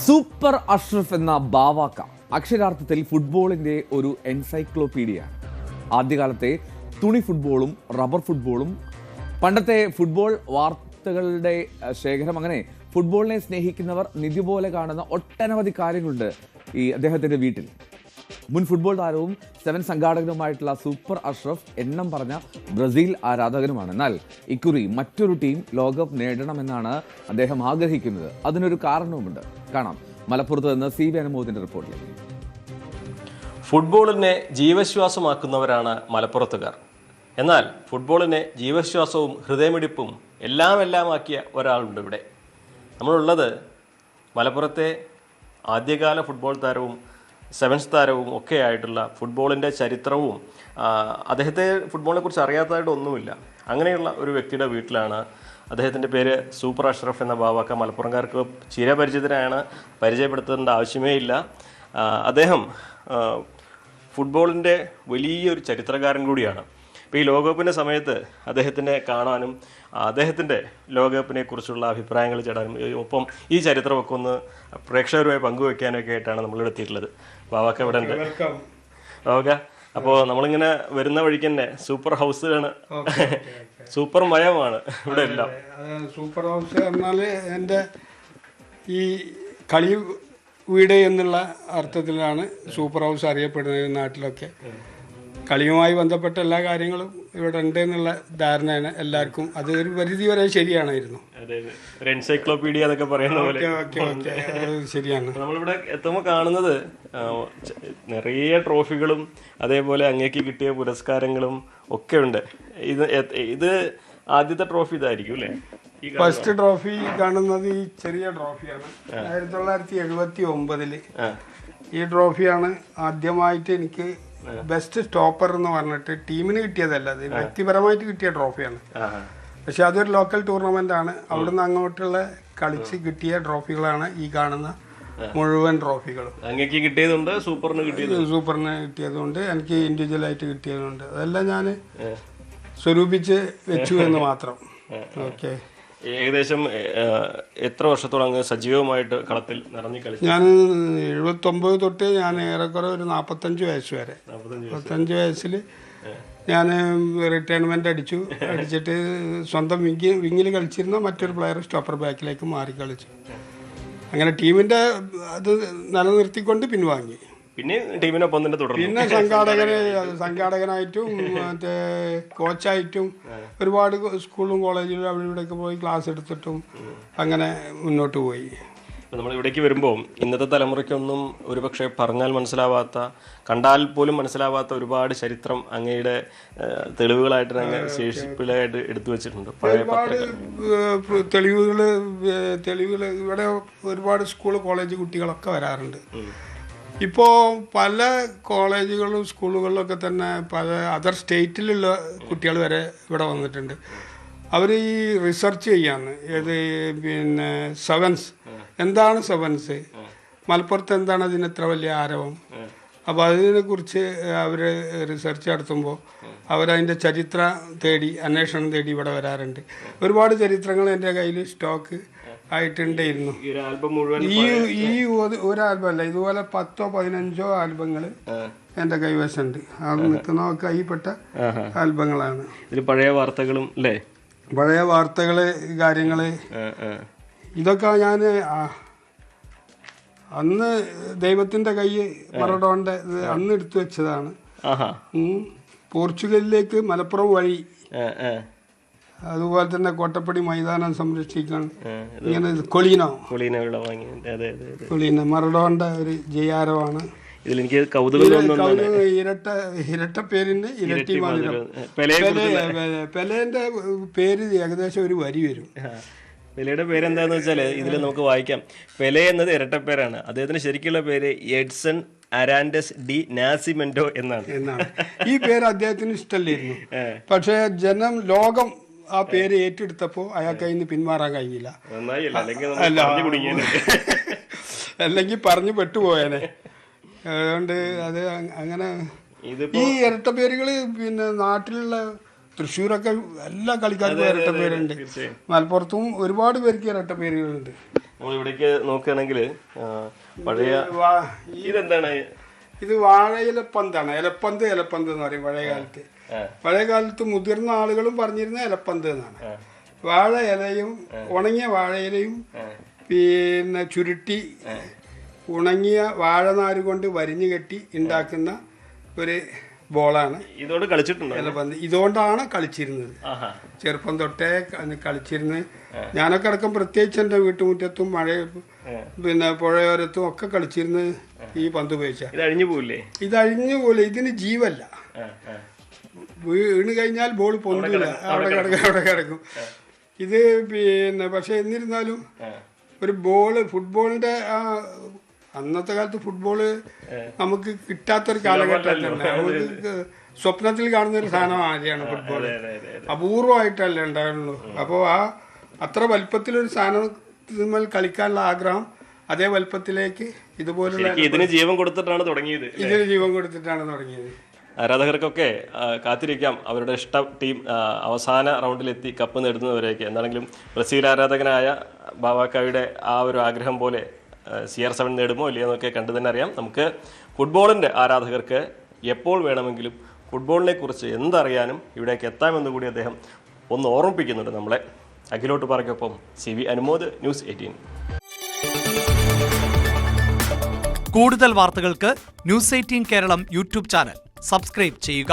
Super Ashraf എന്ന ബാവാക്ക അക്ഷരാർത്ഥത്തിൽ ഫുട്ബോളിന്റെ ഒരു എൻസൈക്ലോപീഡിയയാണ്. ആദ്യകാലത്തെ തുണി ഫുട്ബോളും റബ്ബർ ഫുട്ബോളും പണ്ടത്തെ ഫുട്ബോൾ വാർത്തകളുടെ ശേഖരം, അങ്ങനെ ഫുട്ബോളിനെ സ്നേഹിക്കുന്നവർ നിധി പോലെ കാണുന്ന ഒട്ടനവധി കാര്യങ്ങളുണ്ട് ഈ അദ്ദേഹത്തിന്റെ വീട്ടിൽ. മുൻ ഫുട്ബോൾ താരവും 7 സംഘാടകനുമായിട്ടുള്ള സൂപ്പർ അഷ്റഫ് എണ്ണം പറഞ്ഞ ബ്രസീൽ ആരാധകനുമാണ്. എന്നാൽ ഇക്കുറി മറ്റൊരു ടീം ലോകകപ്പ് നേടണമെന്നാണ് അദ്ദേഹം ആഗ്രഹിക്കുന്നത്. അതിനൊരു കാരണവുമുണ്ട്. കാണാം മലപ്പുറത്ത് നിന്ന് CV അനുമോദിന്റെ റിപ്പോർട്ടിലേക്ക്. ഫുട്ബോളിനെ ജീവശ്വാസമാക്കുന്നവരാണ് മലപ്പുറത്തുകാർ. എന്നാൽ ഫുട്ബോളിനെ ജീവശ്വാസവും ഹൃദയമിടിപ്പും എല്ലാമാക്കിയ ഒരാളുണ്ട് ഇവിടെ. നമ്മളുള്ളത് മലപ്പുറത്തെ ആദ്യകാല ഫുട്ബോൾ താരവും 7th താരവും ഒക്കെ ആയിട്ടുള്ള ഫുട്ബോളിൻ്റെ ചരിത്രവും അദ്ദേഹത്തെ ഫുട്ബോളിനെ കുറിച്ച് അറിയാത്തതായിട്ട് ഒന്നുമില്ല. അങ്ങനെയുള്ള ഒരു വ്യക്തിയുടെ വീട്ടിലാണ്. അദ്ദേഹത്തിൻ്റെ പേര് സൂപ്പർ അഷ്റഫ് എന്ന ബാവാക്ക. മലപ്പുറംകാർക്ക് ചിരപരിചിതരാണ്, പരിചയപ്പെടുത്തേണ്ട ആവശ്യമേ ഇല്ല. അദ്ദേഹം ഫുട്ബോളിൻ്റെ വലിയൊരു ചരിത്രകാരൻ കൂടിയാണ്. ഇപ്പോൾ ഈ ലോകകപ്പിൻ്റെ സമയത്ത് അദ്ദേഹത്തിനെ കാണാനും അദ്ദേഹത്തിൻ്റെ ലോകകപ്പിനെ കുറിച്ചുള്ള അഭിപ്രായങ്ങൾ ചേടാനും ഒപ്പം ഈ ചരിത്രമൊക്കെ ഒന്ന് പ്രേക്ഷകരുമായി പങ്കുവെക്കാനൊക്കെ ആയിട്ടാണ് നമ്മളിവിടെ എത്തിയിട്ടുള്ളത്. ബാവാക്ക ഇവിടെ ഉണ്ട്. ബാവാക്ക, അപ്പോൾ നമ്മളിങ്ങനെ വരുന്ന വഴിക്ക് തന്നെ സൂപ്പർ ഹൗസ് ആണ്, സൂപ്പർ മയമാണ് ഇവിടെ എല്ലാം. സൂപ്പർ ഹൗസ് എന്നാൽ എൻ്റെ ഈ കളി വീട് എന്നുള്ള അർത്ഥത്തിലാണ് സൂപ്പർ ഹൗസ് അറിയപ്പെടുന്നത്. നാട്ടിലൊക്കെ കളിയുമായി ബന്ധപ്പെട്ട എല്ലാ കാര്യങ്ങളും ഇവിടെ ഉണ്ട് എന്നുള്ള ധാരണയാണ് എല്ലാവർക്കും. അത് ഒരു പരിധി വരെ ശരിയാണായിരുന്നു. എൻസൈക്ലോപീഡിയ എന്നൊക്കെ പറയുന്ന പോലെ ശരിയാണ്. നമ്മളിവിടെ എത്തുമ്പോൾ കാണുന്നത് നിറയെ ട്രോഫികളും അതേപോലെ അങ്ങേക്ക് കിട്ടിയ പുരസ്കാരങ്ങളും ഒക്കെ ഉണ്ട്. ഇത് ആദ്യത്തെ ട്രോഫി ഇതായിരിക്കും അല്ലേ? ഫസ്റ്റ് ട്രോഫി കാണുന്നത് ഈ ചെറിയ ട്രോഫിയാണ്. 1979 ഈ ട്രോഫിയാണ് ആദ്യമായിട്ട് എനിക്ക് ബെസ്റ്റ് സ്റ്റോപ്പർ എന്ന് പറഞ്ഞിട്ട് ടീമിന് കിട്ടിയതല്ല, അത് വ്യക്തിപരമായിട്ട് കിട്ടിയ ട്രോഫിയാണ്. പക്ഷെ അതൊരു ലോക്കൽ ടൂർണമെന്റ് ആണ്. അവിടുന്ന് അങ്ങോട്ടുള്ള കളിച്ച് കിട്ടിയ ട്രോഫികളാണ് ഈ കാണുന്ന മുഴുവൻ ട്രോഫികളും. അങ്ങേക്ക് കിട്ടിയതുണ്ട്, സൂപ്പറിന് കിട്ടിയതുണ്ട്, എനിക്ക് ഇൻഡിവിജ്വൽ ആയിട്ട് കിട്ടിയതുണ്ട്. അതെല്ലാം ഞാൻ സ്വരൂപിച്ച് വെച്ചു എന്ന് മാത്രം. ഓക്കെ. ഏകദേശം എത്ര വർഷത്തോളം അങ്ങ് സജീവമായിട്ട് കളത്തിൽ നിറഞ്ഞു കളിച്ചു? ഞാൻ 79 തൊട്ട് ഞാൻ ഏറെക്കുറെ ഒരു 45 വയസ്സ് വരെ. 45 വയസ്സിൽ ഞാൻ റിട്ടയർമെന്റ് അടിച്ചിട്ട് സ്വന്തം വിങ്ങിൽ കളിച്ചിരുന്ന മറ്റൊരു പ്ലെയർ സ്റ്റോപ്പർ ബാക്കിലേക്ക് മാറി കളിച്ചു. അങ്ങനെ ടീമിന്റെ അത് നിലനിർത്തിക്കൊണ്ട് പിൻവാങ്ങി. പിന്നെ ടീമിനൊപ്പം തന്നെ തുടർന്നു. പിന്നെ സംഘാടകനായിട്ടും മറ്റേ കോച്ചായിട്ടും ഒരുപാട് സ്കൂളും കോളേജിലും അവിടെ ഇവിടെയൊക്കെ പോയി ക്ലാസ് എടുത്തിട്ടും അങ്ങനെ മുന്നോട്ട് പോയി. നമ്മൾ ഇവിടേക്ക് വരുമ്പോൾ ഇന്നത്തെ തലമുറയ്ക്കൊന്നും ഒരുപക്ഷെ പറഞ്ഞാൽ മനസ്സിലാവാത്ത, കണ്ടാൽ പോലും മനസ്സിലാവാത്ത ഒരുപാട് ചരിത്രം അങ്ങയുടെ തെളിവുകളായിട്ട് അങ്ങ് ശേഷിപ്പിലായിട്ട് എടുത്തു വെച്ചിട്ടുണ്ട്. ഒരുപാട് തെളിവുകൾ ഇവിടെ ഒരുപാട് സ്കൂൾ കോളേജ് കുട്ടികളൊക്കെ വരാറുണ്ട്. ഇപ്പോൾ പല കോളേജുകളും സ്കൂളുകളിലൊക്കെ തന്നെ പല അതർ സ്റ്റേറ്റിലുള്ള കുട്ടികൾ വരെ ഇവിടെ വന്നിട്ടുണ്ട്. അവർ ഈ റിസർച്ച് ചെയ്യാന്ന് പിന്നെ സെവൻസ് എന്താണ് സെവൻസ്, മലപ്പുറത്ത് എന്താണ് അതിന് ഇത്ര വലിയ ആരവം. അപ്പോൾ അതിനെക്കുറിച്ച് അവർ റിസർച്ച് നടത്തുമ്പോൾ അവരതിൻ്റെ അന്വേഷണം തേടി ഇവിടെ വരാറുണ്ട്. ഒരുപാട് ചരിത്രങ്ങൾ എൻ്റെ കയ്യിൽ സ്റ്റോക്ക് ആയിട്ടുണ്ടായിരുന്നു. ഈ ഒരു ആൽബം അല്ല, ഇതുപോലെ 10ഓ 15ഓ ആൽബങ്ങൾ എൻ്റെ കൈവശമുണ്ട്. അത് നിൽക്കുന്ന കൈപ്പെട്ട ആൽബങ്ങളാണ്. പഴയ വാർത്തകളും അല്ലേ, പഴയ വാർത്തകള്, കാര്യങ്ങള്, ഇതൊക്കെ ഞാൻ അന്ന് ദൈവത്തിന്റെ കൈ മറഡോന്റെ അന്ന് എടുത്തു വെച്ചതാണ്. പോർച്ചുഗലിലേക്ക് മലപ്പുറം വഴി, അതുപോലെ തന്നെ കോട്ടപ്പടി മൈതാനം സംരക്ഷിക്കാൻ ഇങ്ങനെ കൊളീനോ മറഡോന്റെ ഒരു ജയാരമാണ്. ഇതിലെനിക്ക് കൗതുകം ഇരട്ട പേരിന് ഇരട്ടി മാതിരം. പെലേന്റെ പേര് ഏകദേശം ഒരു വരി വരും. പെലെയുടെ പേരെന്താന്ന് വെച്ചാൽ ഇതിൽ നമുക്ക് വായിക്കാം. പെലെ എന്നത് ഇരട്ടപ്പേരാണ്. അദ്ദേഹത്തിന് ശരിക്കുള്ള പേര് എഡ്സൺ അരാൻഡസ് ഡി നാസിമെന്റോ എന്നാണ്. ഈ പേര് അദ്ദേഹത്തിന് ഇഷ്ടമല്ലായിരുന്നു. പക്ഷെ ലോകം ആ പേര് ഏറ്റെടുത്തപ്പോൾ അയാൾക്ക് അതിന് പിന്മാറാൻ കഴിഞ്ഞില്ല. അല്ലെങ്കിൽ പറഞ്ഞു പെട്ടുപോയേനെ. അതുകൊണ്ട് അത് അങ്ങനെ ഈ ഇരട്ട പേരുകള് പിന്നെ നാട്ടിലുള്ള തൃശ്ശൂരൊക്കെ എല്ലാ കളിക്കാർക്കും ഇരട്ട പേരുണ്ട്. മലപ്പുറത്തും ഒരുപാട് പേർക്ക് ഇരട്ട പേരുകളുണ്ട്. നമ്മൾ ഇവിടേക്ക് നോക്കുകയാണെങ്കിൽ പഴയ ഇതെന്താണ്? ഇത് വാഴയിലപ്പന്താണ്. ഇലപ്പന്ത് എന്ന് പറയും പഴയ കാലത്ത്. പഴയ കാലത്ത് മുതിർന്ന ആളുകളും പറഞ്ഞിരുന്ന ഇലപ്പന്ത് എന്നാണ്. വാഴ ഇലയും ഉണങ്ങിയ വാഴയിലയും പിന്നെ ചുരുട്ടി ഉണങ്ങിയ വാഴനാര് കൊണ്ട് വരിഞ്ഞു കെട്ടി ഉണ്ടാക്കുന്ന ഒരു ബോളാണ്. ഇതോട് കളിച്ചിട്ടുണ്ട്? ഇലപ്പന്ത് ഇതുകൊണ്ടാണ് കളിച്ചിരുന്നത്. ചെറുപ്പം തൊട്ടേ കളിച്ചിരുന്നത്. ഞാനൊക്കെ അടക്കം പ്രത്യേകിച്ച് എൻ്റെ വീട്ടുമുറ്റത്തും മഴ പിന്നെ പുഴയോരത്തും ഒക്കെ കളിച്ചിരുന്നത് ഈ പന്ത് ഉപയോഗിച്ചാൽ. ഇത് അഴിഞ്ഞു പോകില്ലേ? ഇത് അഴിഞ്ഞു പോലെ. ഇതിന് ജീവല്ല. വീണ് കഴിഞ്ഞാൽ ബോൾ പൊന്തില്ല, അവിടെ കിടക്കും. ഇത് പിന്നെ പക്ഷെ എന്നിരുന്നാലും ഒരു ബോള് ഫുട്ബോളിന്റെ അന്നത്തെ കാലത്ത് ഫുട്ബോള് നമുക്ക് കിട്ടാത്തൊരു കാലഘട്ടമല്ല. നമുക്ക് സ്വപ്നത്തിൽ കാണുന്ന ഒരു സാധനം ആരെയാണ് ഫുട്ബോൾ. അപൂർവമായിട്ടല്ലേ ഉണ്ടായിരുന്നുള്ളൂ. അപ്പോൾ അത്ര വലുപ്പത്തിലൊരു സാധനം കളിക്കാനുള്ള ആഗ്രഹം അതേ വലുപ്പത്തിലേക്ക് ഇതുപോലുള്ള ഇതിന് ജീവൻ കൊടുത്തിട്ടാണ് തുടങ്ങിയത്. ആരാധകർക്കൊക്കെ കാത്തിരിക്കാം അവരുടെ ഇഷ്ട ടീം അവസാന റൗണ്ടിലെത്തി കപ്പ് നേടുന്നവരേക്ക്. എന്താണെങ്കിലും ബ്രസീൽ ആരാധകനായ ബാവാക്കായുടെ ആ ഒരു ആഗ്രഹം പോലെ CR7 നേടുമോ ഇല്ലയോ എന്നൊക്കെ കണ്ടു തന്നെ അറിയാം. നമുക്ക് ഫുട്ബോളിൻ്റെ ആരാധകർക്ക് എപ്പോൾ വേണമെങ്കിലും ഫുട്ബോളിനെ കുറിച്ച് എന്തറിയാനും ഇവിടേക്ക് എത്താമെന്ന് കൂടി അദ്ദേഹം ഒന്ന് ഓർമ്മിപ്പിക്കുന്നുണ്ട് നമ്മളെ. അഖിലോട്ട് പറയ്ക്കൊപ്പം CV അനുമോദ്, News 18. കൂടുതൽ വാർത്തകൾക്ക് News 18 Keralam YouTube channel subscribe ചെയ്യുക.